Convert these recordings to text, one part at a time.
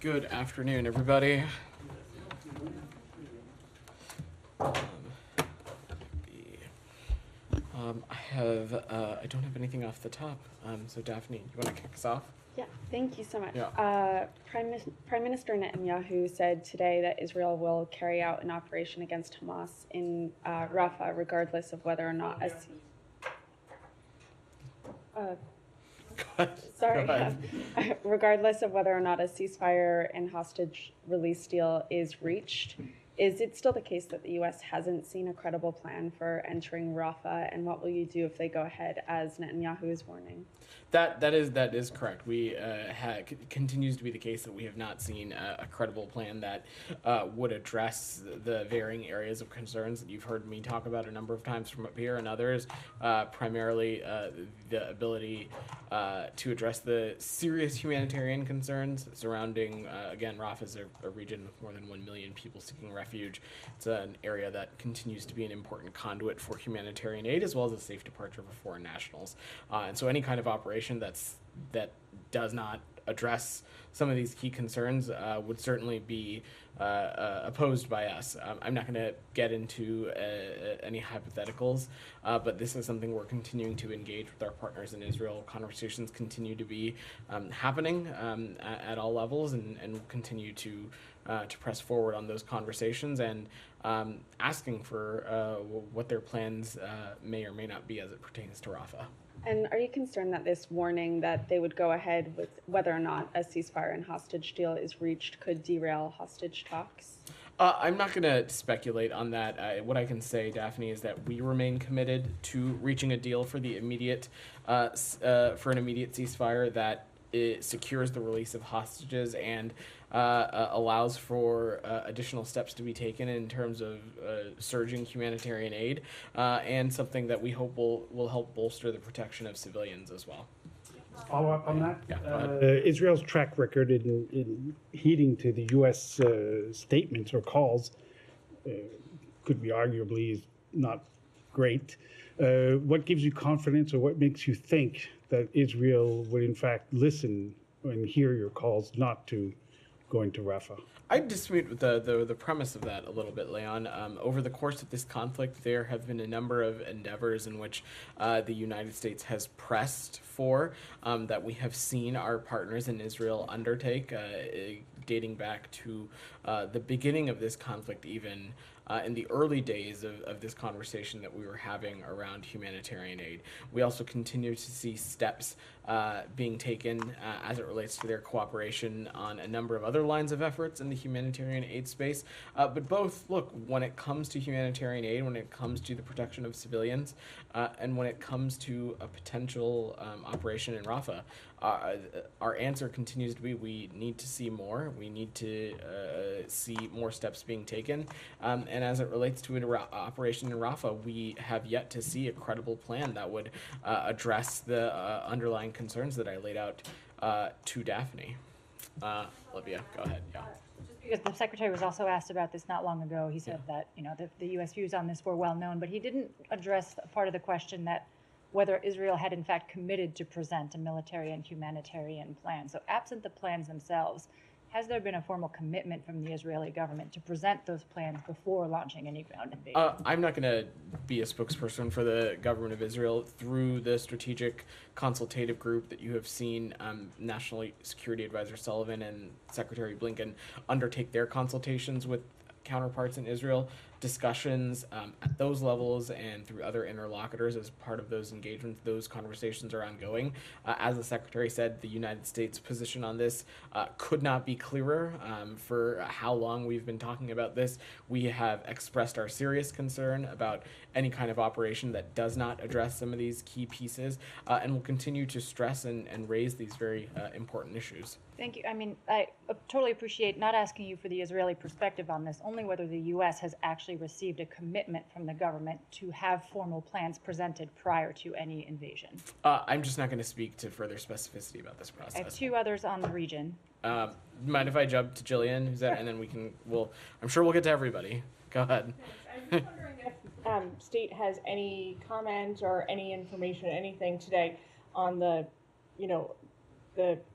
Good afternoon, everybody. I don't have anything off the top. So Daphne, you want to kick us off? Yeah, thank you so much. Yeah. Prime Minister Netanyahu said today that Israel will carry out an operation against Hamas in Rafa, regardless of whether or not regardless of whether or not a ceasefire and hostage release deal is reached. Is it still the case that the U.S. hasn't seen a credible plan for entering Rafah, and what will you do if they go ahead as Netanyahu is warning? That is correct. Continues to be the case that we have not seen a credible plan that would address the varying areas of concerns that you've heard me talk about a number of times from up here and others, primarily the ability to address the serious humanitarian concerns surrounding, again, Rafah is a region with more than 1 million people seeking refuge. It's an area that continues to be an important conduit for humanitarian aid as well as a safe departure for foreign nationals. And so any kind of operation that does not address some of these key concerns would certainly be opposed by us. I'm not going to get into any hypotheticals, but this is something we're continuing to engage with our partners in Israel. Conversations continue to be happening at all levels, and we'll continue to press forward on those conversations and asking for what their plans may or may not be as it pertains to Rafah. And are you concerned that this warning that they would go ahead with whether or not a ceasefire and hostage deal is reached could derail hostage talks? I'm not going to speculate on that. What I can say, Daphne, is that we remain committed to reaching a deal for the immediate, for an immediate ceasefire that it secures the release of hostages and allows for additional steps to be taken in terms of surging humanitarian aid, and something that we hope will help bolster the protection of civilians as well. Follow up on that? Yeah, Israel's track record in heeding to the U.S. Statements or calls could be arguably not great. What gives you confidence, or what makes you think that Israel would in fact listen and hear your calls not to go into Rafah? I dispute with the premise of that a little bit, Leon. Over the course of this conflict, there have been a number of endeavors in which the United States has pressed for that we have seen our partners in Israel undertake, dating back to the beginning of this conflict, even in the early days of this conversation that we were having around humanitarian aid. We also continue to see steps being taken as it relates to their cooperation on a number of other lines of efforts in the humanitarian aid space. But both, look, when it comes to humanitarian aid, when it comes to the protection of civilians, and when it comes to a potential operation in Rafah, our answer continues to be we need to see more. We need to see more steps being taken. And as it relates to an operation in Rafah, we have yet to see a credible plan that would address the underlying concerns that I laid out to Daphne. Olivia, go ahead. Yeah. Just because the secretary was also asked about this not long ago, he said that the U.S. views on this were well known, but he didn't address part of the question that whether Israel had in fact committed to present a military and humanitarian plan. So absent the plans themselves, has there been a formal commitment from the Israeli government to present those plans before launching any ground invasion? I'm not going to be a spokesperson for the government of Israel. Through the strategic consultative group that you have seen National Security Advisor Sullivan and Secretary Blinken undertake their consultations with counterparts in Israel, discussions at those levels and through other interlocutors as part of those engagements. Those conversations are ongoing. As the Secretary said, the United States position on this could not be clearer. For how long we've been talking about this, we have expressed our serious concern about any kind of operation that does not address some of these key pieces, and will continue to stress and raise these very important issues. Thank you. I mean, I totally appreciate not asking you for the Israeli perspective on this, only whether the U.S. has actually received a commitment from the government to have formal plans presented prior to any invasion. I'm just not going to speak to further specificity about this process. I have two others on the region. Mind if I jump to Jillian, who's that, and then I'm sure we'll get to everybody. Go ahead. I'm just wondering if state has any comment or any information, anything today on the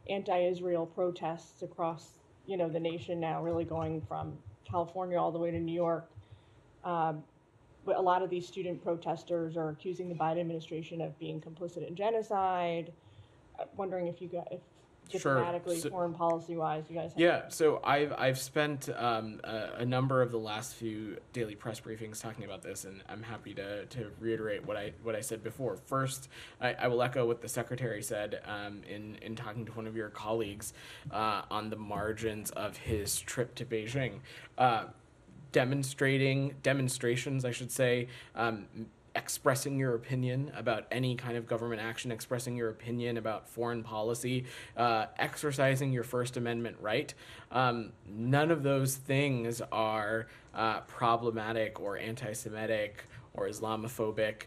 anti-Israel protests across, the nation now, really going from California all the way to New York. But a lot of these student protesters are accusing the Biden administration of being complicit in genocide. Wondering if diplomatically, foreign policy-wise, you guys have... Yeah, so I've spent a number of the last few daily press briefings talking about this, and I'm happy to reiterate what I said before. First, I will echo what the Secretary said in talking to one of your colleagues on the margins of his trip to Beijing. Demonstrations, I should say, expressing your opinion about any kind of government action, expressing your opinion about foreign policy, exercising your First Amendment right. None of those things are problematic or anti-Semitic or Islamophobic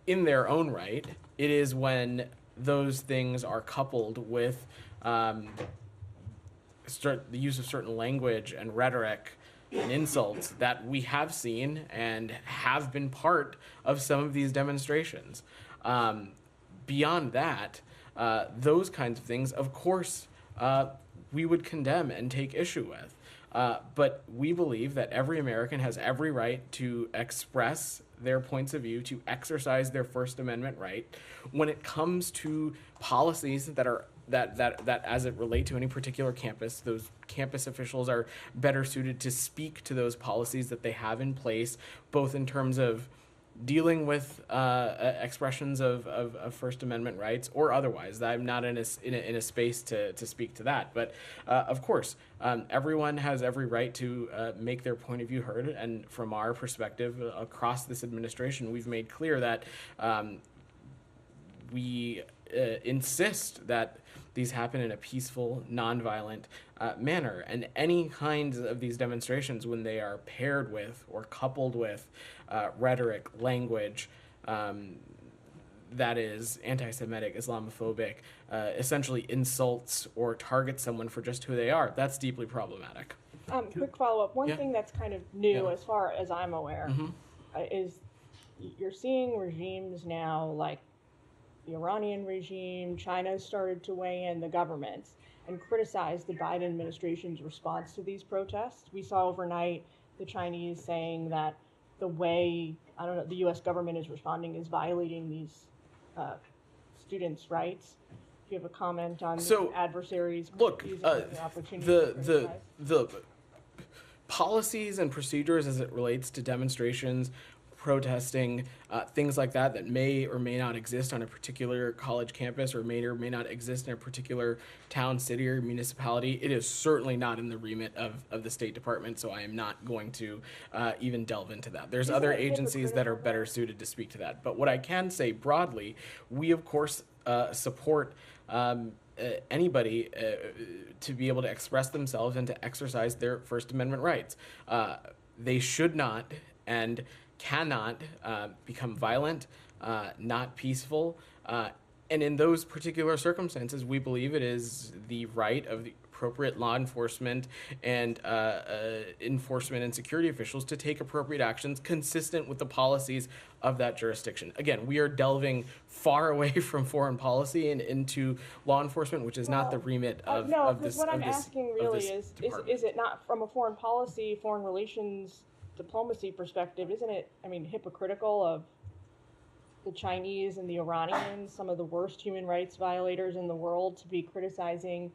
in their own right. It is when those things are coupled with the use of certain language and rhetoric and insults that we have seen and have been part of some of these demonstrations. Beyond that, those kinds of things, of course, we would condemn and take issue with. But we believe that every American has every right to express their points of view, to exercise their First Amendment right. When it comes to policies that are that as it relate to any particular campus, those campus officials are better suited to speak to those policies that they have in place, both in terms of dealing with expressions of First Amendment rights or otherwise. I'm not in a space to speak to that. But of course, everyone has every right to make their point of view heard. And from our perspective, across this administration, we've made clear that we insist that these happen in a peaceful, nonviolent manner. And any kinds of these demonstrations, when they are paired with or coupled with rhetoric, language that is anti-Semitic, Islamophobic, essentially insults or targets someone for just who they are, that's deeply problematic. Quick follow-up. One Yeah. thing that's kind of new, Yeah. as far as I'm aware, Mm-hmm. is you're seeing regimes now, like the Iranian regime. China started to weigh in, the governments, and criticize the Biden administration's response to these protests. We saw overnight the Chinese saying that the way, the U.S. government is responding is violating these students' rights. Do you have a comment on the adversaries using the opportunity to criticize? The policies and procedures as it relates to demonstrations, protesting, things like that may or may not exist on a particular college campus or may not exist in a particular town, city, or municipality. It is certainly not in the remit of the State Department, so I am not going to even delve into that. There's other agencies that are better suited to speak to that. But what I can say broadly, we of course support anybody to be able to express themselves and to exercise their First Amendment rights. They should not and cannot become violent, not peaceful. And in those particular circumstances, we believe it is the right of the appropriate law enforcement and enforcement and security officials to take appropriate actions consistent with the policies of that jurisdiction. Again, we are delving far away from foreign policy and into law enforcement, which is not the remit of this. What I'm asking really is it not from a foreign policy, foreign relations, diplomacy perspective, isn't it, hypocritical of the Chinese and the Iranians, some of the worst human rights violators in the world, to be criticizing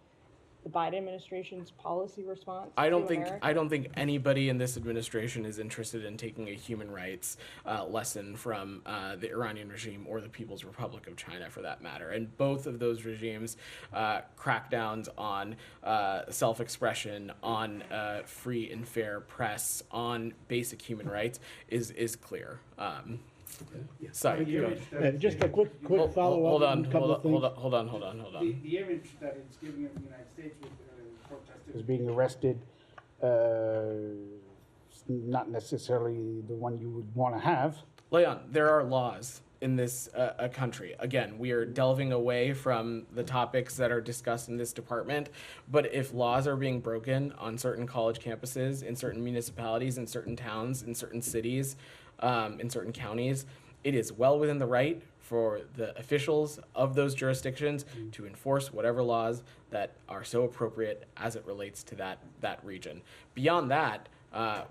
the Biden administration's policy response? I don't think anybody in this administration is interested in taking a human rights lesson from the Iranian regime or the People's Republic of China, for that matter. And both of those regimes crackdowns on self-expression, on free and fair press, on basic human rights is clear. Sorry, go ahead. Just a quick follow-up. Hold on. The image that it's giving of the United States with protesters being arrested, not necessarily the one you would want to have. Leon, there are laws in this country. Again, we are delving away from the topics that are discussed in this department, but if laws are being broken on certain college campuses, in certain municipalities, in certain towns, in certain cities, in certain counties, it is well within the right for the officials of those jurisdictions to enforce whatever laws that are so appropriate as it relates to that region. Beyond that,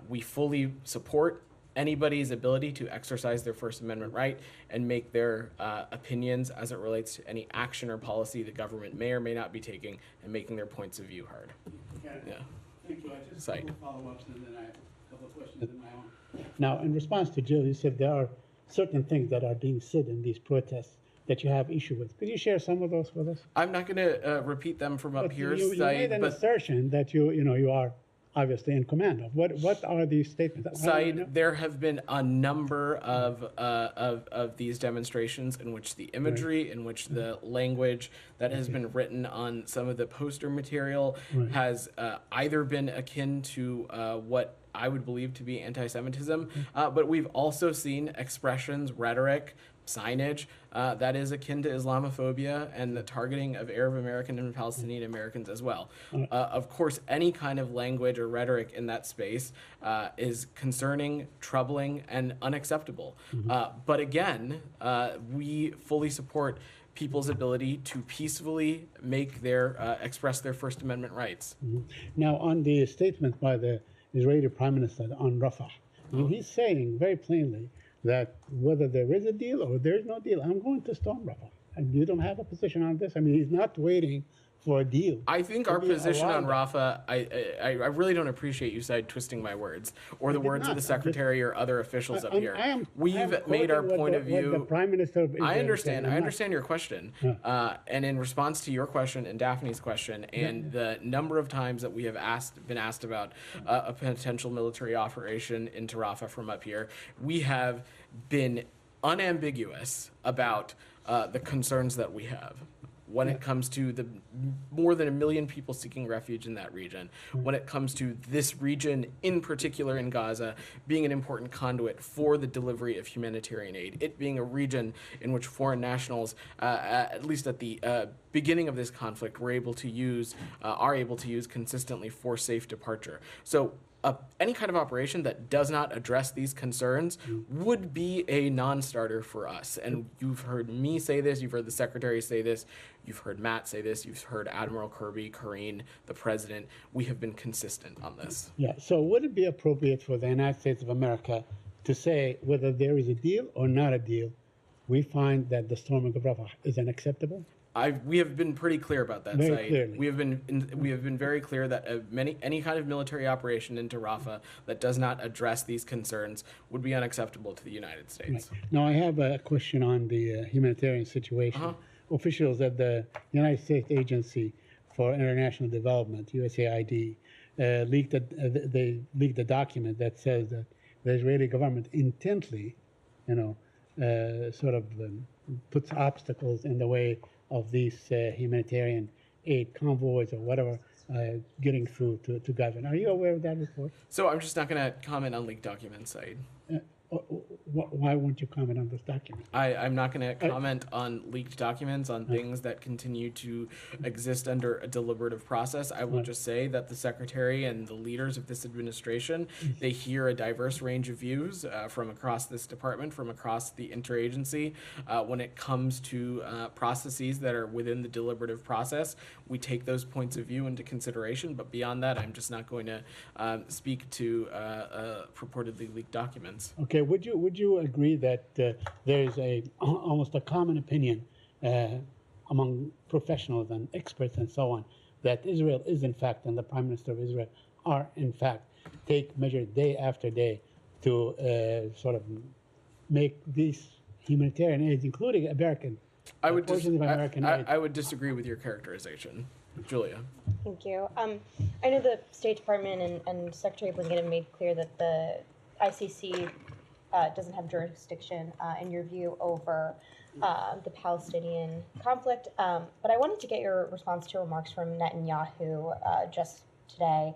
we fully support anybody's ability to exercise their First Amendment right and make their opinions as it relates to any action or policy the government may or may not be taking and making their points of view heard. Yeah. Thank you. I just have a couple follow-ups and then I have a couple of questions in my own. Now, in response to Jill, you said there are certain things that are being said in these protests that you have issue with. Could you share some of those with us? I'm not going to repeat them from up But here, you made an assertion that you are obviously in command of. What are these statements? Said, there have been a number of these demonstrations in which the imagery, in which the language that has been written on some of the poster material has either been akin to what I would believe to be anti-Semitism, but we've also seen expressions, rhetoric, signage that is akin to Islamophobia and the targeting of Arab American and Palestinian Americans as well. Of course, any kind of language or rhetoric in that space is concerning, troubling, and unacceptable. But again, we fully support people's ability to peacefully make express their First Amendment rights. Now, on the statement by the Israeli Prime Minister on Rafa, he's saying very plainly that whether there is a deal or there is no deal, I'm going to storm Rafa. And you don't have a position on this? I mean, he's not waiting for a deal. I think our position on Rafa, I really don't appreciate you twisting my words or the words of the secretary or other officials up here. We've made our point of view. The Prime Minister of Israel I understand your question. And in response to your question and Daphne's question and the number of times that we have been asked about a potential military operation into Rafa from up here, we have been unambiguous about the concerns that we have when it comes to the more than 1 million people seeking refuge in that region, when it comes to this region, in particular in Gaza, being an important conduit for the delivery of humanitarian aid, it being a region in which foreign nationals, at least at the beginning of this conflict, are able to use consistently for safe departure. So any kind of operation that does not address these concerns would be a non-starter for us. And you've heard me say this, you've heard the secretary say this, you've heard Matt say this, you've heard Admiral Kirby, Karine, the president. We have been consistent on this. Yeah, so would it be appropriate for the United States of America to say whether there is a deal or not a deal, we find that the storming of Rafah is unacceptable? We have been pretty clear about that. Very clearly. We have been very clear that any kind of military operation into Rafah that does not address these concerns would be unacceptable to the United States. Right. Now I have a question on the humanitarian situation. Officials at the United States Agency for International Development, USAID, leaked a document that says that the Israeli government intently, puts obstacles in the way of these humanitarian aid convoys or whatever getting through to Gaza. Are you aware of that report? So I'm just not going to comment on leaked documents, Said. Why won't you comment on this document? I'm not going to comment on leaked documents, on things that continue to exist under a deliberative process. I will just say that the secretary and the leaders of this administration, they hear a diverse range of views from across this department, from across the interagency. When it comes to processes that are within the deliberative process, we take those points of view into consideration. But beyond that, I'm just not going to speak to purportedly leaked documents. Okay, would you agree that there is almost a common opinion among professionals and experts and so on that Israel is in fact, and the Prime Minister of Israel are in fact, take measures day after day to make these humanitarian aids, including American I would American aid? I would disagree with your characterization, Julia. Thank you. I know the State Department and Secretary Blinken have made clear that the ICC doesn't have jurisdiction, in your view, over the Palestinian conflict. But I wanted to get your response to remarks from Netanyahu just today,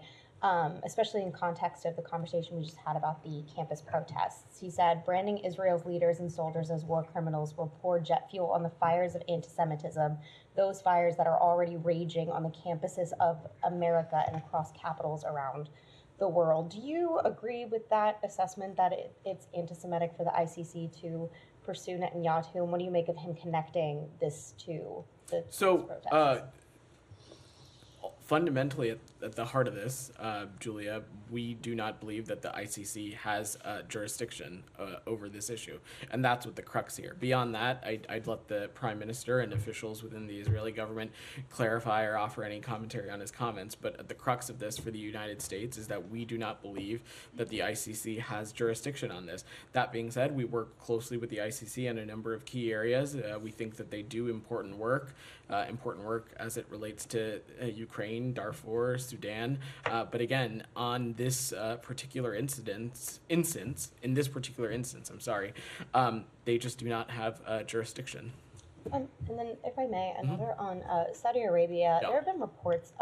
especially in context of the conversation we just had about the campus protests. He said, branding Israel's leaders and soldiers as war criminals will pour jet fuel on the fires of anti-Semitism, those fires that are already raging on the campuses of America and across capitals around the world. Do you agree with that assessment that it's anti-Semitic for the ICC to pursue Netanyahu, and what do you make of him connecting this to the So, protests? fundamentally, at the heart of this, Julia, we do not believe that the ICC has jurisdiction over this issue. And that's what the crux here. Beyond that, I'd let the Prime Minister and officials within the Israeli government clarify or offer any commentary on his comments. But at the crux of this for the United States is that we do not believe that the ICC has jurisdiction on this. That being said, we work closely with the ICC in a number of key areas. We think that they do important work as it relates to Ukraine, Darfur, Sudan. But again, on this particular instance, they just do not have jurisdiction. And then, if I may, another on Saudi Arabia. Yeah. There have been reports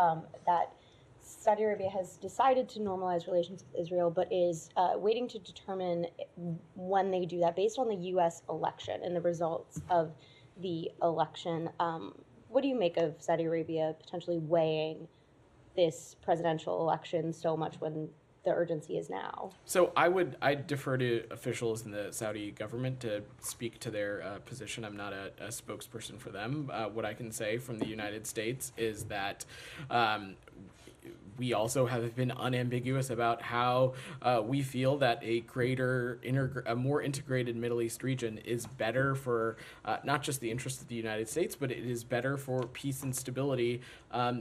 that Saudi Arabia has decided to normalize relations with Israel, but is waiting to determine when they do that based on the U.S. election and the results of the election. What do you make of Saudi Arabia potentially weighing this presidential election so much when the urgency is now? So I'd defer to officials in the Saudi government to speak to their position. I'm not a spokesperson for them. What I can say from the United States is that we also have been unambiguous about how we feel that a more integrated Middle East region is better for not just the interests of the United States, but it is better for peace and stability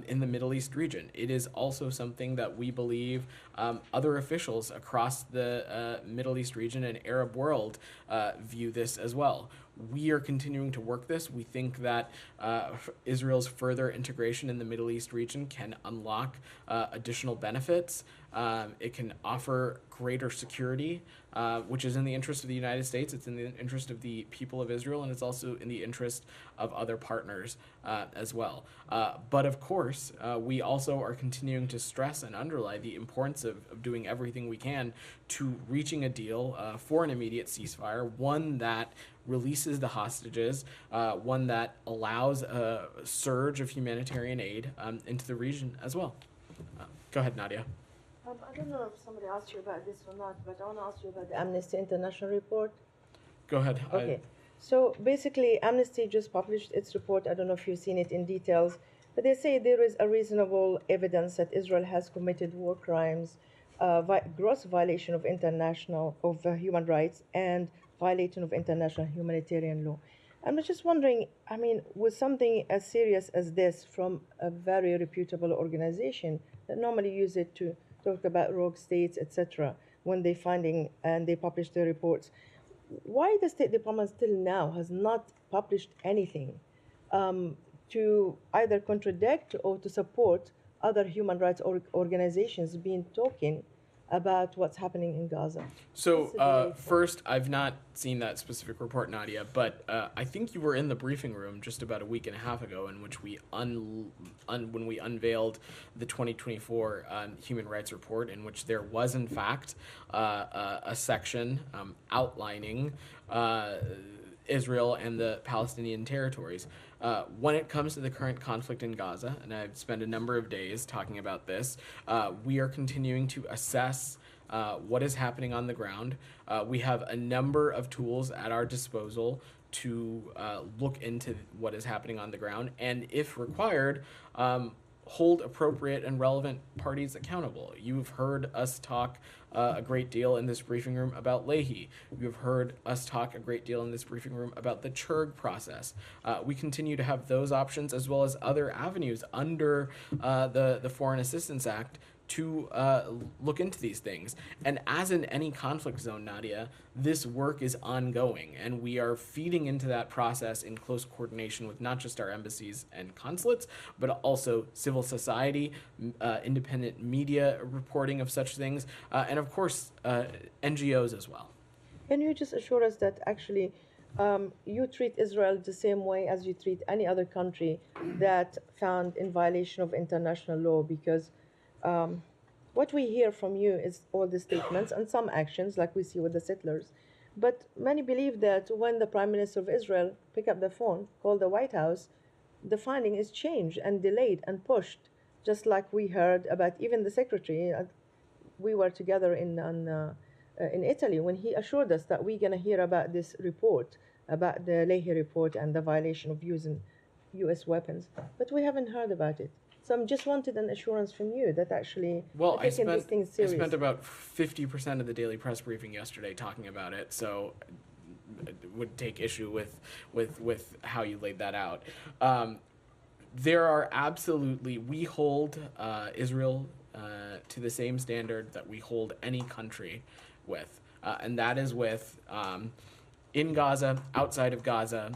in the Middle East region. It is also something that we believe other officials across the Middle East region and Arab world view this as well. We are continuing to work this. We think that Israel's further integration in the Middle East region can unlock additional benefits. It can offer greater security, which is in the interest of the United States. It's in the interest of the people of Israel, and it's also in the interest of other partners as well. But of course, we also are continuing to stress and underline the importance of doing everything we can to reaching a deal for an immediate ceasefire, one that releases the hostages, one that allows a surge of humanitarian aid into the region as well. Go ahead, Nadia. I don't know if somebody asked you about this or not, but I want to ask you about the Amnesty International report. Go ahead. Okay. So basically, Amnesty just published its report. I don't know if you've seen it in details, but they say there is a reasonable evidence that Israel has committed war crimes, gross violation of human rights, and violation of international humanitarian law. I'm just wondering, I mean, with something as serious as this from a very reputable organization that normally use it to talk about rogue states, etc., when they finding and they publish their reports, why the State Department still now has not published anything to either contradict or to support other human rights organizations being talking about what's happening in Gaza? So first, I've not seen that specific report, Nadia, but I think you were in the briefing room just about a week and a half ago, in which we when we unveiled the 2024 Human Rights Report, in which there was in fact a section outlining Israel and the Palestinian territories. When it comes to the current conflict in Gaza, and I've spent a number of days talking about this, we are continuing to assess what is happening on the ground. We have a number of tools at our disposal to look into what is happening on the ground, and if required, hold appropriate and relevant parties accountable. You've heard us talk a great deal in this briefing room about Leahy. You've heard us talk a great deal in this briefing room about the Churg process. We continue to have those options as well as other avenues under the Foreign Assistance Act to look into these things. And as in any conflict zone, Nadia, this work is ongoing, and we are feeding into that process in close coordination with not just our embassies and consulates, but also civil society, independent media reporting of such things, and of course, NGOs as well. Can you just assure us that actually you treat Israel the same way as you treat any other country that found in violation of international law? Because what we hear from you is all the statements and some actions, like we see with the settlers. But many believe that when the Prime Minister of Israel pick up the phone, call the White House, the finding is changed and delayed and pushed, just like we heard about even the Secretary. We were together in in Italy when he assured us that we're going to hear about this report, about the Leahy report and the violation of using U.S. weapons, but we haven't heard about it. So I just wanted an assurance from you that actually Well, they're taking these things I serious. spent about 50% of the daily press briefing yesterday talking about it, so I would take issue with how you laid that out. There are absolutely, we hold Israel to the same standard that we hold any country with, and that is with in Gaza, outside of Gaza,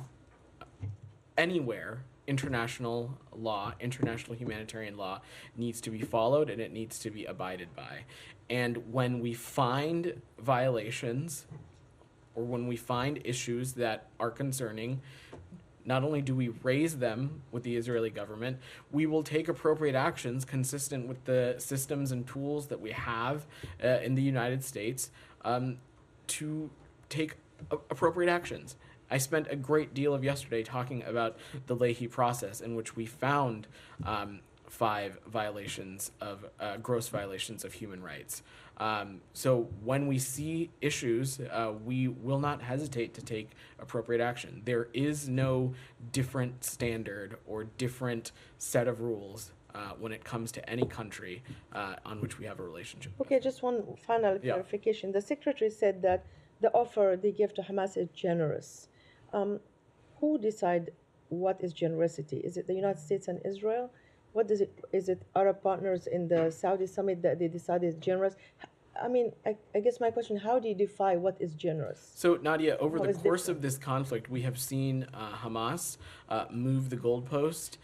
anywhere. International law, international humanitarian law needs to be followed and it needs to be abided by. And when we find violations or when we find issues that are concerning, not only do we raise them with the Israeli government, we will take appropriate actions consistent with the systems and tools that we have in the United States to take appropriate actions. I spent a great deal of yesterday talking about the Leahy process in which we found 5 violations of gross violations of human rights. So when we see issues, we will not hesitate to take appropriate action. There is no different standard or different set of rules when it comes to any country on which we have a relationship. Okay, just one final Yeah. clarification. The secretary said that the offer they give to Hamas is generous. Who decide what is generosity? Is it the United States and Israel? What does it? Is it Arab partners in the Saudi summit that they decide is generous? I mean, I guess my question: how do you define what is generous? So, Nadia, over How the is course different? of this conflict, we have seen Hamas move the goalpost,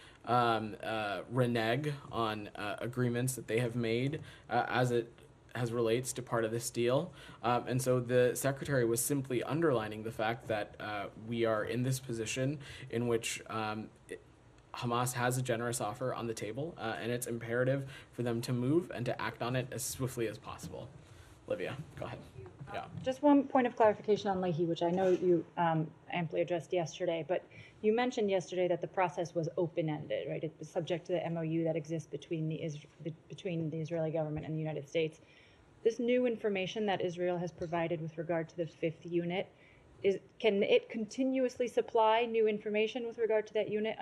renege on agreements that they have made as it relates to part of this deal. And so the secretary was simply underlining the fact that we are in this position in which Hamas has a generous offer on the table, and it's imperative for them to move and to act on it as swiftly as possible. Olivia, go ahead. Yeah. Just one point of clarification on Leahy, which I know you amply addressed yesterday, but you mentioned yesterday that the process was open-ended, right? It was subject to the MOU that exists between the Israeli government and the United States. This new information that Israel has provided with regard to the 5th unit, can it continuously supply new information with regard to that unit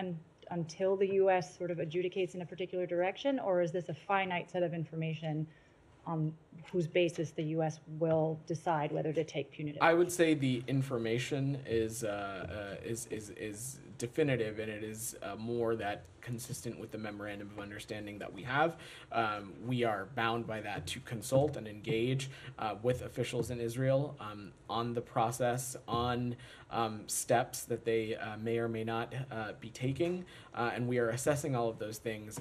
until the U.S. sort of adjudicates in a particular direction, or is this a finite set of information on whose basis the U.S. will decide whether to take punitive I would say the information is definitive, and it is more that consistent with the memorandum of understanding that we have. We are bound by that to consult and engage with officials in Israel on the process, on steps that they may or may not be taking, and we are assessing all of those things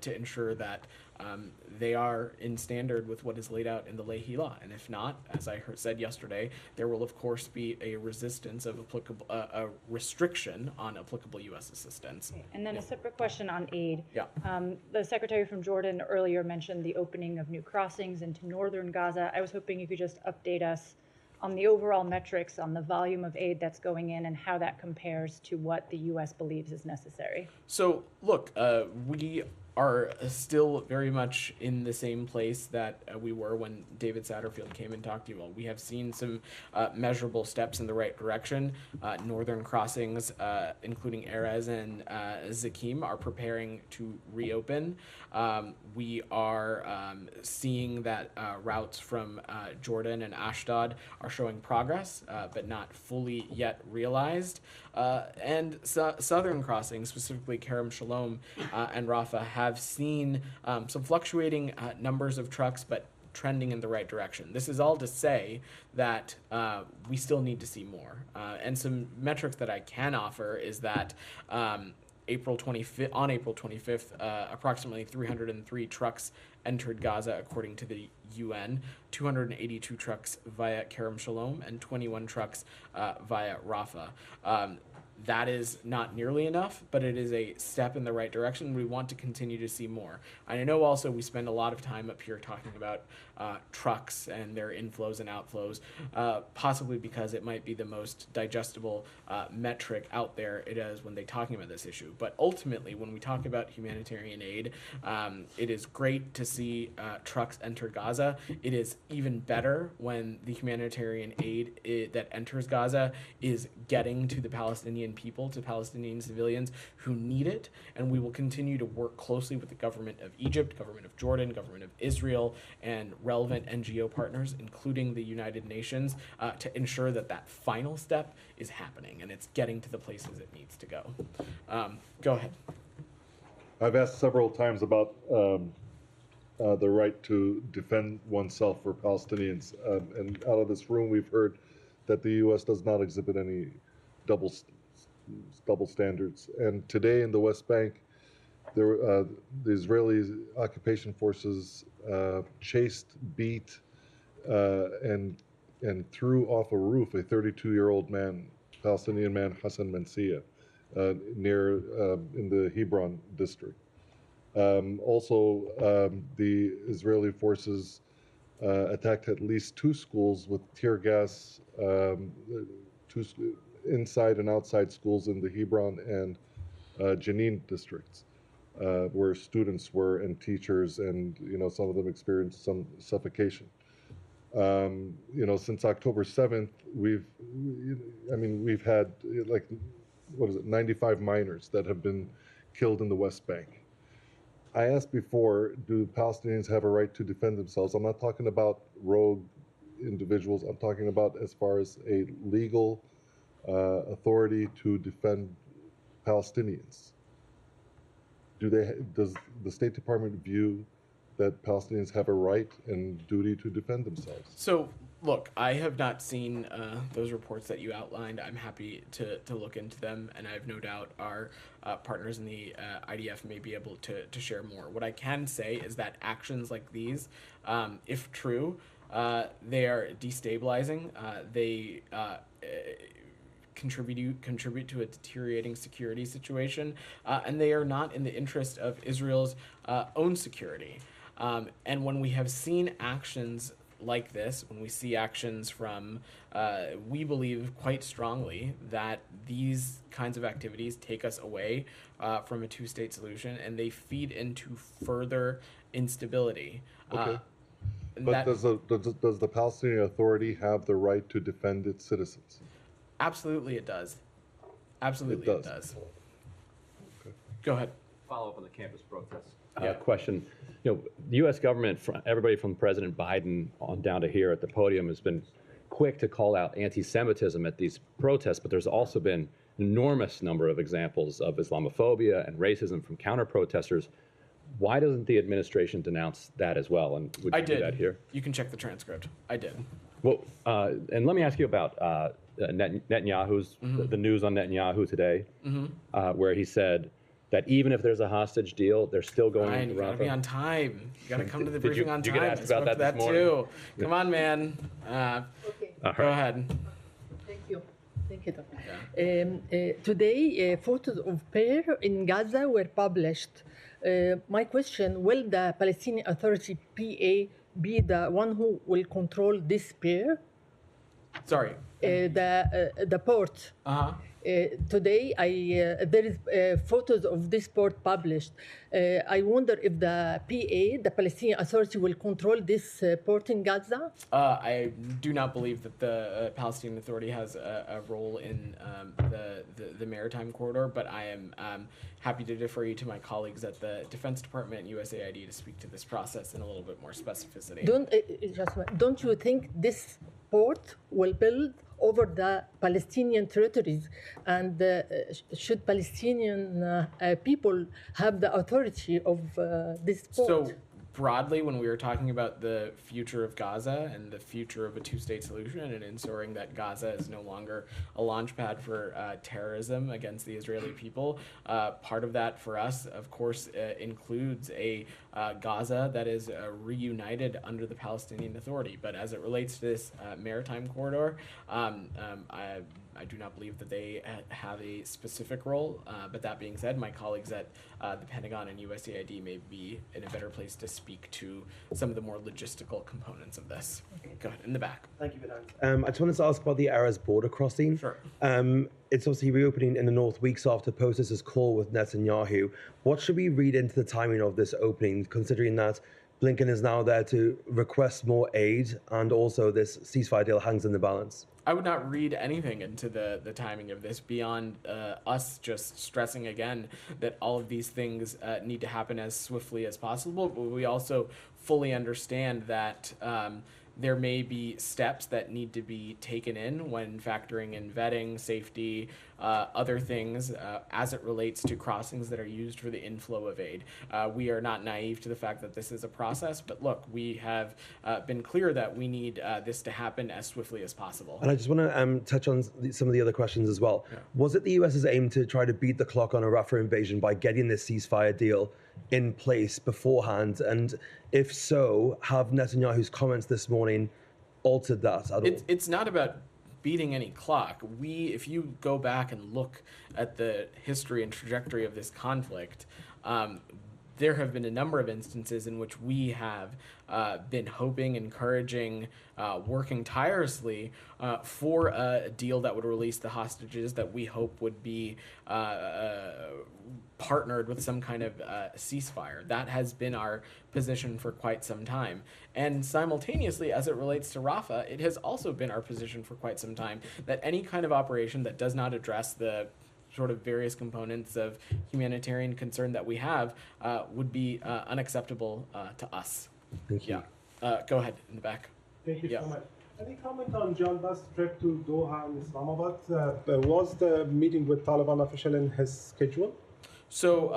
to ensure that they are in standard with what is laid out in the Leahy law. And if not, as I said yesterday, there will of course be a resistance of applicable, a restriction on applicable U.S. assistance. And then a separate question on aid. Yeah. The secretary from Jordan earlier mentioned the opening of new crossings into northern Gaza. I was hoping you could just update us on the overall metrics on the volume of aid that's going in and how that compares to what the U.S. believes is necessary. So, look, we are still very much in the same place that we were when David Satterfield came and talked to you all. We have seen some measurable steps in the right direction. Northern crossings, including Erez and Zakim, are preparing to reopen. We are seeing that routes from Jordan and Ashdod are showing progress, but not fully yet realized. And southern crossings, specifically Kerem Shalom and Rafa, have seen some fluctuating numbers of trucks, but trending in the right direction. This is all to say that we still need to see more. And some metrics that I can offer is that on April 25th, approximately 303 trucks entered Gaza, according to the UN, 282 trucks via Kerem Shalom and 21 trucks via Rafa. That is not nearly enough, but it is a step in the right direction. We want to continue to see more. And I know also we spend a lot of time up here talking about trucks and their inflows and outflows, possibly because it might be the most digestible metric out there it is when they're talking about this issue. But ultimately, when we talk about humanitarian aid, it is great to see trucks enter Gaza. It is even better when the humanitarian aid that enters Gaza is getting to the Palestinian people, to Palestinian civilians who need it. And we will continue to work closely with the government of Egypt, government of Jordan, government of Israel, and relevant NGO partners, including the United Nations, to ensure that that final step is happening and it's getting to the places it needs to go. Go ahead. I've asked several times about the right to defend oneself for Palestinians, and out of this room we've heard that the U.S. does not exhibit any double standards. And today in the West Bank, the Israeli occupation forces chased, beat, and threw off a roof a 32-year-old man, Palestinian man, Hassan Mansia, near in the Hebron district. Also, the Israeli forces attacked at least 2 schools with tear gas, inside and outside schools in the Hebron and Jenin districts, where students were and teachers, and some of them experienced some suffocation. Since October 7th, we've had 95 minors that have been killed in the West Bank. I asked before, do Palestinians have a right to defend themselves? I'm not talking about rogue individuals. I'm talking about as far as a legal authority to defend Palestinians. Does the State Department view that Palestinians have a right and duty to defend themselves? So, look, I have not seen those reports that you outlined. I'm happy to look into them, and I have no doubt our partners in the IDF may be able to share more. What I can say is that actions like these, if true, they are destabilizing. They contribute to a deteriorating security situation, and they are not in the interest of Israel's own security. And when we have seen actions like this, when we see actions from, we believe quite strongly that these kinds of activities take us away from a two-state solution, and they feed into further instability. Okay. But does the Palestinian Authority have the right to defend its citizens? Absolutely it does. Absolutely it does. Okay. Go ahead. Follow up on the campus protests. Question. The U.S. government, everybody from President Biden on down to here at the podium, has been quick to call out anti-Semitism at these protests, but there's also been an enormous number of examples of Islamophobia and racism from counter-protesters. Why doesn't the administration denounce that as well? And would you do that here? You can check the transcript. I did. Well, and let me ask you about Netanyahu's, the news on Netanyahu today, where he said that even if there's a hostage deal, they're still going to Rafa. You gotta be on time. You gotta come to the briefing on time. Did you get asked about that this morning? Too. Come on, man. Go ahead. Thank you. Thank you. Today, photos of pair in Gaza were published. My question, will the Palestinian Authority, PA, be the one who will control this pair? Sorry. The port. Today, there is photos of this port published. I wonder if the PA, the Palestinian Authority, will control this port in Gaza? I do not believe that the Palestinian Authority has a role in the maritime corridor, but I am happy to defer you to my colleagues at the Defense Department and USAID to speak to this process in a little bit more specificity. Don't you think this port will build over the Palestinian territories, and should Palestinian people have the authority of this port? So broadly, when we were talking about the future of Gaza and the future of a two-state solution and ensuring that Gaza is no longer a launch pad for terrorism against the Israeli people, part of that for us, of course, includes a Gaza that is reunited under the Palestinian Authority. But as it relates to this maritime corridor, I do not believe that they have a specific role, but that being said, my colleagues at the Pentagon and USAID may be in a better place to speak to some of the more logistical components of this. Go ahead, in the back. Thank you, Vedant. I just wanted to ask about the Erez border crossing. Sure. It's obviously reopening in the north weeks after protesters' call with Netanyahu. What should we read into the timing of this opening, considering that Blinken is now there to request more aid and also this ceasefire deal hangs in the balance? I would not read anything into the timing of this beyond us just stressing again that all of these things need to happen as swiftly as possible, but we also fully understand that there may be steps that need to be taken in when factoring in vetting, safety, other things as it relates to crossings that are used for the inflow of aid. We are not naive to the fact that this is a process, but look, we have been clear that we need this to happen as swiftly as possible. And I just want to touch on some of the other questions as well. Yeah. Was it the US's aim to try to beat the clock on a Rafa invasion by getting this ceasefire deal in place beforehand? And if so, have Netanyahu's comments this morning altered that at all? It's not about beating any clock. If you go back and look at the history and trajectory of this conflict, there have been a number of instances in which we have been hoping, encouraging, working tirelessly for a deal that would release the hostages that we hope would be partnered with some kind of ceasefire. That has been our position for quite some time. And simultaneously, as it relates to Rafa, it has also been our position for quite some time that any kind of operation that does not address the sort of various components of humanitarian concern that we have would be unacceptable to us. Thank you. Yeah. Go ahead, in the back. Thank you so much. Any comment on John Bass' trip to Doha and Islamabad? Was the meeting with Taliban official in his schedule? So,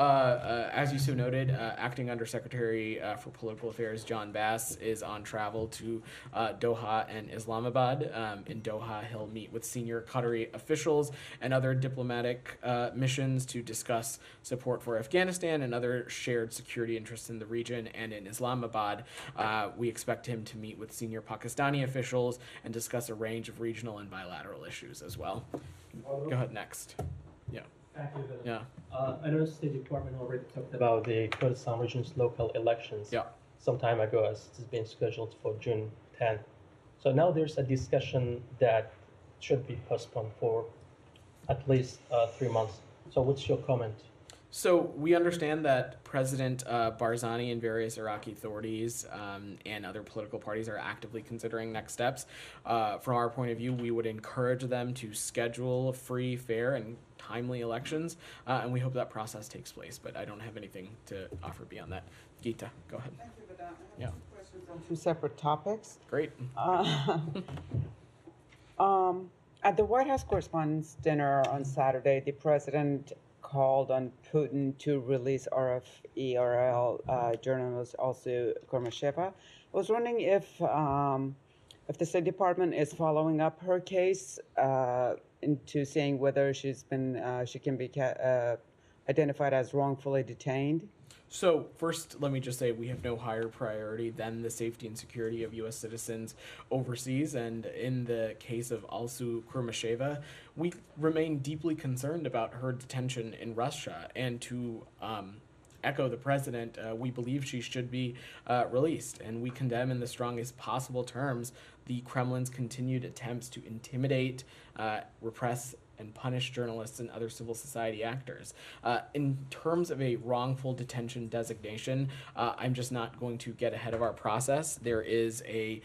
as you so noted, Acting Undersecretary for Political Affairs John Bass is on travel to Doha and Islamabad. In Doha, he'll meet with senior Qatari officials and other diplomatic missions to discuss support for Afghanistan and other shared security interests in the region. And in Islamabad, we expect him to meet with senior Pakistani officials and discuss a range of regional and bilateral issues as well. Go ahead, next. Yeah. Thank you. Yeah. I know the State Department already talked about the Kurdistan region's local elections some time ago, as it's been scheduled for June 10th. So now there's a discussion that should be postponed for at least 3 months. So what's your comment? So we understand that President Barzani and various Iraqi authorities and other political parties are actively considering next steps. From our point of view, we would encourage them to schedule free, fair, and timely elections, and we hope that process takes place, but I don't have anything to offer beyond that. Geeta, go ahead. Thank you, Vedant. I Yeah. have two questions on two separate topics. Great. At the White House Correspondents' Dinner on Saturday, the president called on Putin to release RFE/RL journalist Alina Kurmasheva. I was wondering if the State Department is following up her case into saying whether she can be identified as wrongfully detained. So first, let me just say we have no higher priority than the safety and security of U.S. citizens overseas. And in the case of Alina Kurmasheva, we remain deeply concerned about her detention in Russia. And to echo the president, we believe she should be released. And we condemn in the strongest possible terms the Kremlin's continued attempts to intimidate, repress, and punish journalists and other civil society actors. In terms of a wrongful detention designation, I'm just not going to get ahead of our process. There is a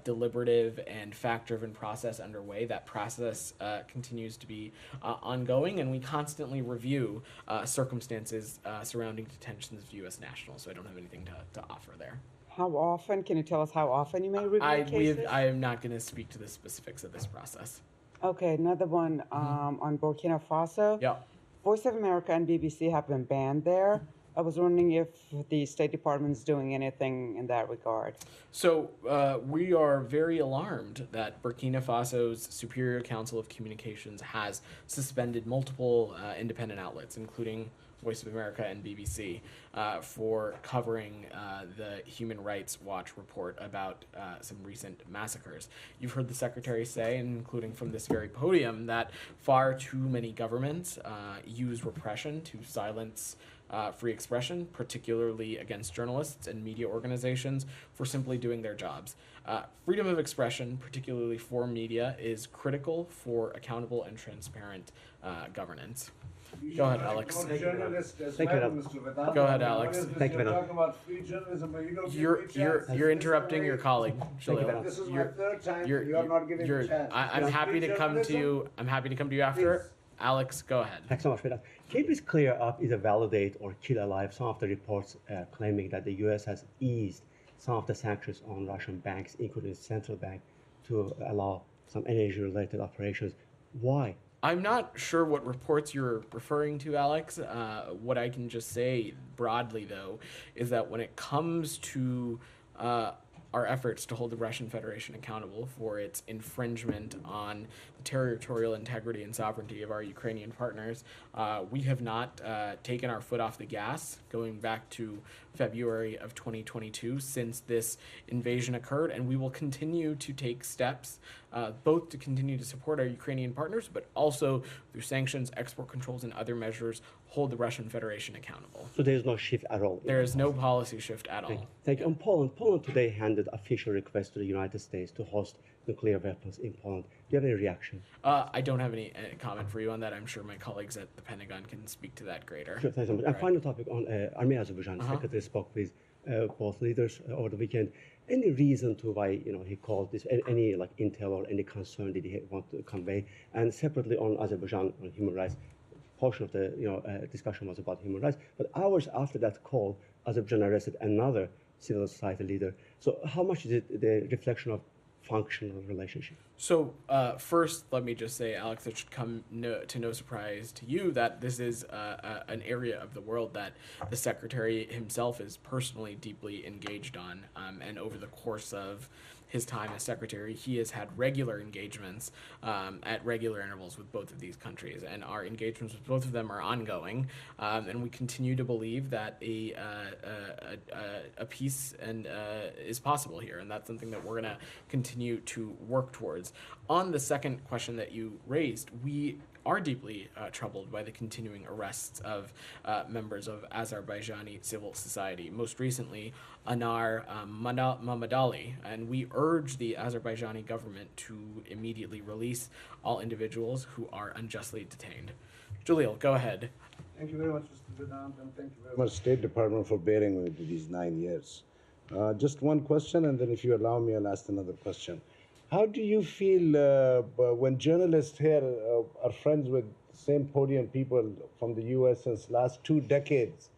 deliberative and fact-driven process underway. That process continues to be ongoing, and we constantly review circumstances surrounding detentions of U.S. nationals, so I don't have anything to offer there. How often? Can you tell us how often you may review cases? I am not going to speak to the specifics of this process. Okay, another one on Burkina Faso. Yeah. Voice of America and BBC have been banned there. I was wondering if the State Department is doing anything in that regard. So we are very alarmed that Burkina Faso's Superior Council of Communications has suspended multiple independent outlets, including Voice of America and BBC, for covering the Human Rights Watch report about some recent massacres. You've heard the Secretary say, including from this very podium, that far too many governments use repression to silence free expression, particularly against journalists and media organizations, for simply doing their jobs. Freedom of expression, particularly for media, is critical for accountable and transparent governance. Go ahead, Alex. Thank you, Vedant. Go ahead, Alex. Thank you, Vedant. Talking about free journalism, but you don't You're interrupting your colleague, Jalil. This is my third time. You are not giving me a chance. I'm happy to come to you. I'm happy to come to you after. Alex, go ahead. Thanks so much, Vedant. Can you please clear up, either validate or kill alive some of the reports claiming that the U.S. has eased some of the sanctions on Russian banks, including the central bank, to allow some energy-related operations? Why? I'm not sure what reports you're referring to, Alex. What I can just say broadly, though, is that when it comes to our efforts to hold the Russian Federation accountable for its infringement on the territorial integrity and sovereignty of our Ukrainian partners, we have not taken our foot off the gas going back to February of 2022 since this invasion occurred, and we will continue to take steps both to continue to support our Ukrainian partners, but also through sanctions, export controls, and other measures, hold the Russian Federation accountable. So there is no shift at all? There is no policy shift at all. Thank you. And Poland today handed official request to the United States to host nuclear weapons in Poland. Do you have any reaction? I don't have any comment for you on that. I'm sure my colleagues at the Pentagon can speak to that greater. Sure, thanks so much. And final topic on Armenia, Azerbaijan. Secretary spoke with both leaders over the weekend. Any reason to why he called this? Any like intel or any concern did he want to convey? And separately on Azerbaijan on human rights, portion of the discussion was about human rights. But hours after that call, Azerbaijan arrested another civil society leader. So how much is it the reflection of functional relationship? So first, let me just say, Alex, it should come to no surprise to you that this is an area of the world that the Secretary himself is personally deeply engaged on. And over the course of his time as Secretary, he has had regular engagements at regular intervals with both of these countries. And our engagements with both of them are ongoing. And we continue to believe that a peace is possible here. And that's something that we're going to continue to work towards. On the second question that you raised, we are deeply troubled by the continuing arrests of members of Azerbaijani civil society, most recently Anar Mammadali, and we urge the Azerbaijani government to immediately release all individuals who are unjustly detained. Jalil, go ahead. Thank you very much, Mr. Vedant, and thank you very much, State Department, for bearing with these 9 years. Just one question, and then if you allow me, I'll ask another question. How do you feel when journalists here are friends with the same podium people from the U.S. since last 2 decades,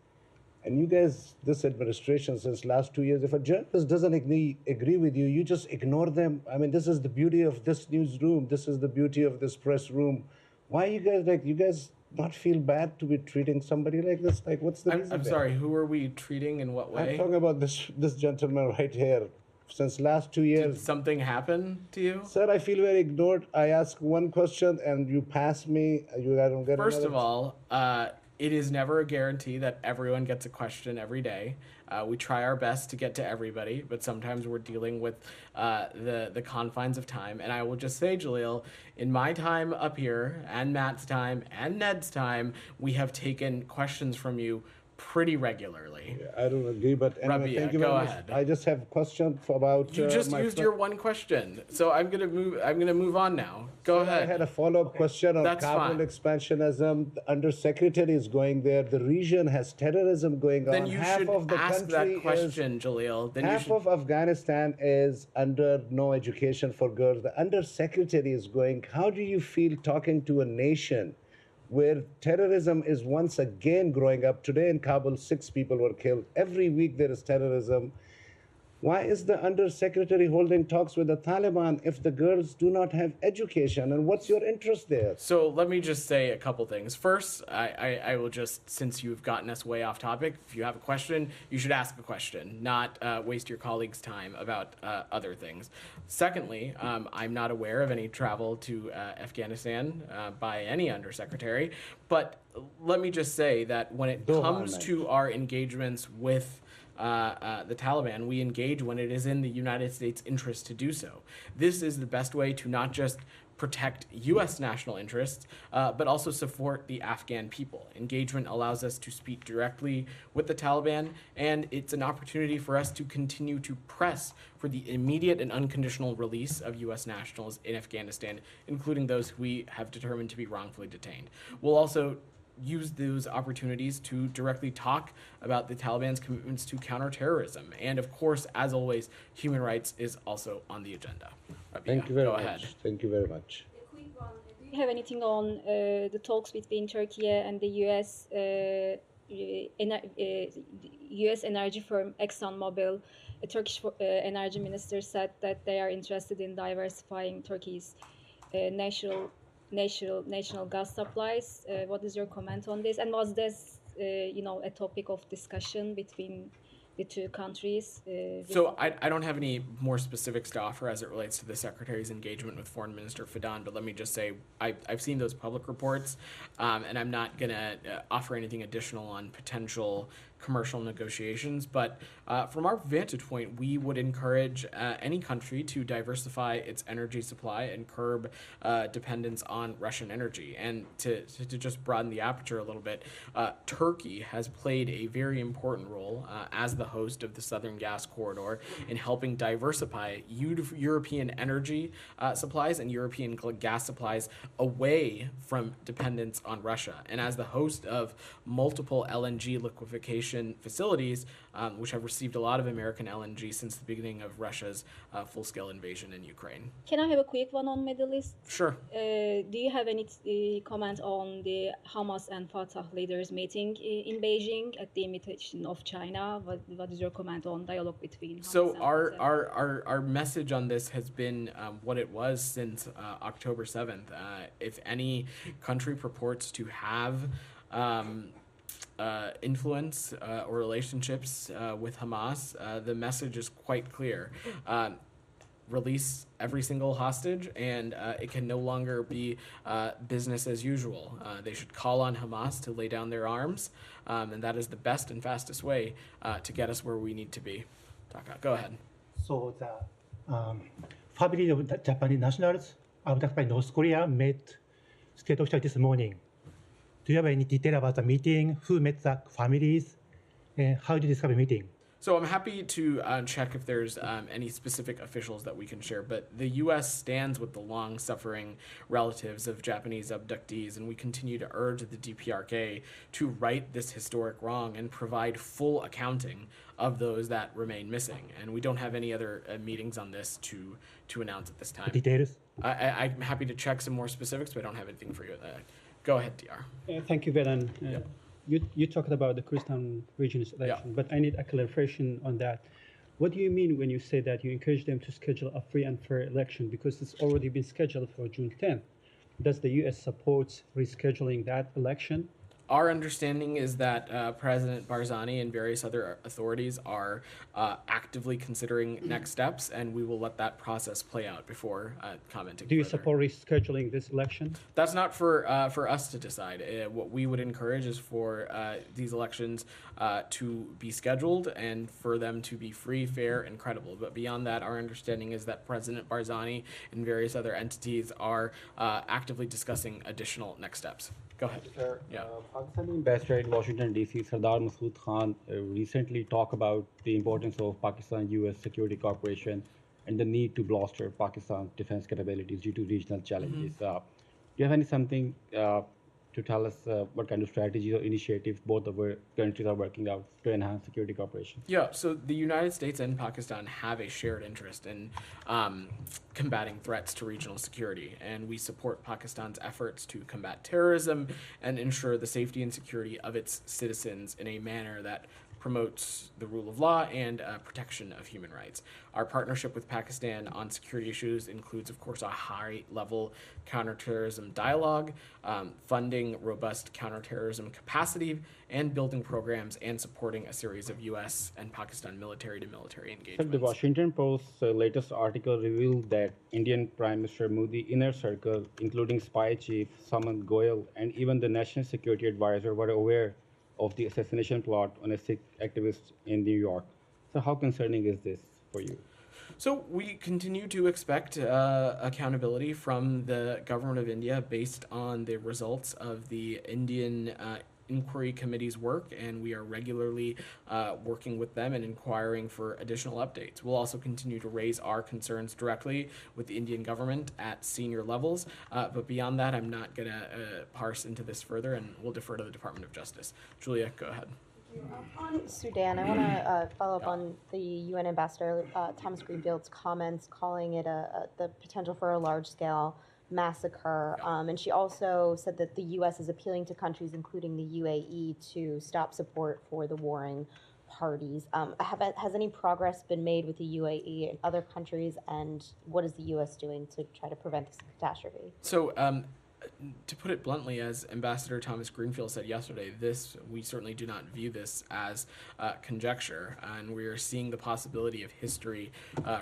and you guys, this administration, since last 2 years, if a journalist doesn't agree with you, you just ignore them? I mean, this is the beauty of this newsroom. This is the beauty of this press room. Why you guys not feel bad to be treating somebody like this? Like, what's the reason? I'm sorry, who are we treating in what way? I'm talking about this gentleman right here. Since last 2 years. Did something happen to you? Sir, I feel very ignored. I ask one question and you pass me. I don't get First of all, it is never a guarantee that everyone gets a question every day. We try our best to get to everybody, but sometimes we're dealing with the confines of time. And I will just say, Jalil, in my time up here, and Matt's time, and Ned's time, we have taken questions from you pretty regularly. Yeah, I don't agree, but anyway, Rabia, thank you go very ahead. much. I just have a question about. You just used your one question, so I'm gonna move on now. Go ahead. I had a follow-up question on Kabul expansionism. The Undersecretary is going there. The region has terrorism going then on. You half should of the ask country that question, Jalil. Then half of Afghanistan is under no education for girls. The Undersecretary is going. How do you feel talking to a nation where terrorism is once again growing up? Today in Kabul, 6 people were killed. Every week there is terrorism. Why is the undersecretary holding talks with the Taliban if the girls do not have education? And what's your interest there? So let me just say a couple things. First, I will just, since you've gotten us way off topic, if you have a question, you should ask a question, not waste your colleagues' time about other things. Secondly, I'm not aware of any travel to Afghanistan by any undersecretary, but let me just say that when it comes to our engagements with the Taliban, we engage when it is in the United States' interest to do so. This is the best way to not just protect U.S. national interests, but also support the Afghan people. Engagement allows us to speak directly with the Taliban, and it's an opportunity for us to continue to press for the immediate and unconditional release of U.S. nationals in Afghanistan, including those who we have determined to be wrongfully detained. We'll also use those opportunities to directly talk about the Taliban's commitments to counterterrorism. And of course, as always, human rights is also on the agenda. Rabia, Thank you very go much. ahead. Thank you very much. Do you have anything on the talks between Turkey and the U.S. energy firm ExxonMobil? A Turkish energy minister said that they are interested in diversifying Turkey's national gas supplies. What is your comment on this? And was this, a topic of discussion between the two countries? So I don't have any more specifics to offer as it relates to the Secretary's engagement with Foreign Minister Vedant, but let me just say I've seen those public reports, and I'm not going to offer anything additional on potential commercial negotiations. But from our vantage point, we would encourage any country to diversify its energy supply and curb dependence on Russian energy. And to just broaden the aperture a little bit, Turkey has played a very important role as the host of the Southern Gas Corridor in helping diversify European energy supplies and European gas supplies away from dependence on Russia. And as the host of multiple LNG liquefaction facilities, which have received a lot of American LNG since the beginning of Russia's full-scale invasion in Ukraine. Can I have a quick one on Middle East? Sure. Do you have any comment on the Hamas and Fatah leaders meeting in Beijing at the invitation of China? What is your comment on dialogue between Hamas So and our message on this has been what it was since October 7th. If any country purports to have influence or relationships with Hamas, the message is quite clear. Release every single hostage, and it can no longer be business as usual. They should call on Hamas to lay down their arms, and that is the best and fastest way to get us where we need to be. Taka, go ahead. So the family of the Japanese nationals abducted by North Korea met state officials this morning. Do you have any detail about the meeting? Who met the families? And how did you describe the meeting? So I'm happy to check if there's any specific officials that we can share, but the U.S. stands with the long-suffering relatives of Japanese abductees, and we continue to urge the DPRK to right this historic wrong and provide full accounting of those that remain missing. And we don't have any other meetings on this to announce at this time. Details? I'm happy to check some more specifics, but I don't have anything for you. Go ahead, DR. Thank you, Vedant. You talked about the Kurdistan region's election, but I need a clarification on that. What do you mean when you say that you encourage them to schedule a free and fair election? Because it's already been scheduled for June 10th. Does the U.S. support rescheduling that election? Our understanding is that President Barzani and various other authorities are actively considering next steps, and we will let that process play out before commenting. Do you further. support rescheduling this election? That's not for us to decide. What we would encourage is for these elections to be scheduled and for them to be free, fair, and credible. But beyond that, our understanding is that President Barzani and various other entities are actively discussing additional next steps. Go ahead. Sir, Yeah. Pakistani ambassador in Washington, D.C., Sardar Masood Khan, recently talked about the importance of Pakistan-U.S. security cooperation and the need to bolster Pakistan's defense capabilities due to regional challenges. Do you have something to tell us what kind of strategies or initiatives both of our countries are working out to enhance security cooperation? Yeah, so the United States and Pakistan have a shared interest in combating threats to regional security, and we support Pakistan's efforts to combat terrorism and ensure the safety and security of its citizens in a manner that promotes the rule of law and protection of human rights. Our partnership with Pakistan on security issues includes, of course, a high-level counterterrorism dialogue, funding robust counterterrorism capacity, and building programs and supporting a series of U.S. and Pakistan military-to-military Sir, engagements. the Washington Post's latest article revealed that Indian Prime Minister Modi's inner circle, including spy chief Sumant Goyal and even the National Security Advisor, were aware of the assassination plot on a Sikh activist in New York. So how concerning is this for you? So we continue to expect accountability from the government of India based on the results of the Indian Inquiry Committee's work, and we are regularly working with them and inquiring for additional updates. We'll also continue to raise our concerns directly with the Indian government at senior levels, but beyond that, I'm not going to parse into this further, and we'll defer to the Department of Justice. Julia, go ahead. On Sudan, I want to follow up on the UN Ambassador Thomas Greenfield's comments, calling it the potential for a large-scale massacre. And she also said that the U.S. is appealing to countries, including the UAE, to stop support for the warring parties. Has any progress been made with the UAE and other countries, and what is the U.S. doing to try to prevent this catastrophe? So, to put it bluntly, as Ambassador Thomas Greenfield said yesterday, we certainly do not view this as conjecture, and we are seeing the possibility of history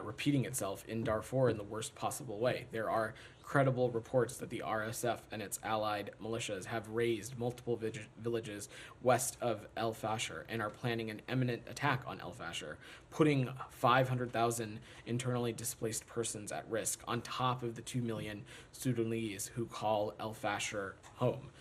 repeating itself in Darfur in the worst possible way. There are credible reports that the RSF and its allied militias have razed multiple villages west of El Fasher and are planning an imminent attack on El Fasher, putting 500,000 internally displaced persons at risk on top of the 2 million Sudanese who call El Fasher home.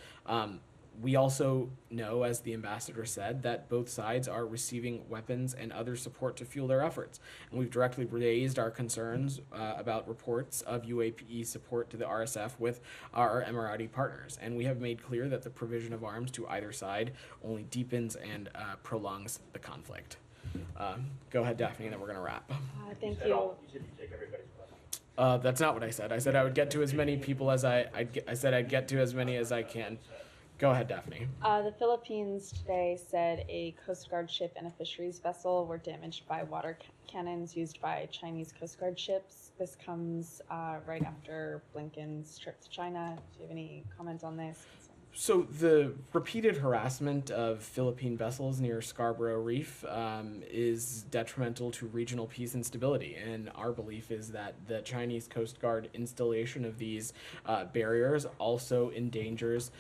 We also know, as the ambassador said, that both sides are receiving weapons and other support to fuel their efforts. And we've directly raised our concerns about reports of UAE support to the RSF with our Emirati partners. And we have made clear that the provision of arms to either side only deepens and prolongs the conflict. Go ahead, Daphne, and then we're going to wrap. Thank you. You said you take everybody's question. That's not what I said. I said I would get to as many people as I said I'd get to as many as I can. Go ahead, Daphne. The Philippines today said a Coast Guard ship and a fisheries vessel were damaged by water cannons used by Chinese Coast Guard ships. This comes right after Blinken's trip to China. Do you have any comment on this? So the repeated harassment of Philippine vessels near Scarborough Reef is detrimental to regional peace and stability. And our belief is that the Chinese Coast Guard installation of these barriers also endangers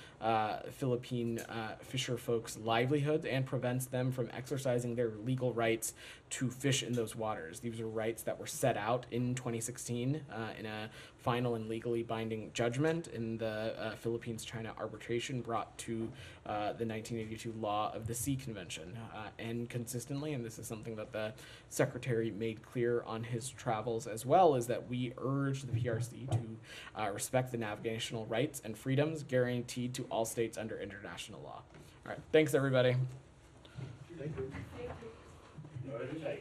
Philippine fisher folks' livelihoods and prevents them from exercising their legal rights to fish in those waters. These are rights that were set out in 2016 in a final and legally binding judgment in the Philippines-China arbitration brought to the 1982 Law of the Sea Convention. And consistently, and this is something that the Secretary made clear on his travels as well, is that we urge the PRC to respect the navigational rights and freedoms guaranteed to all states under international law. All right, thanks everybody. Thank you. Thank you.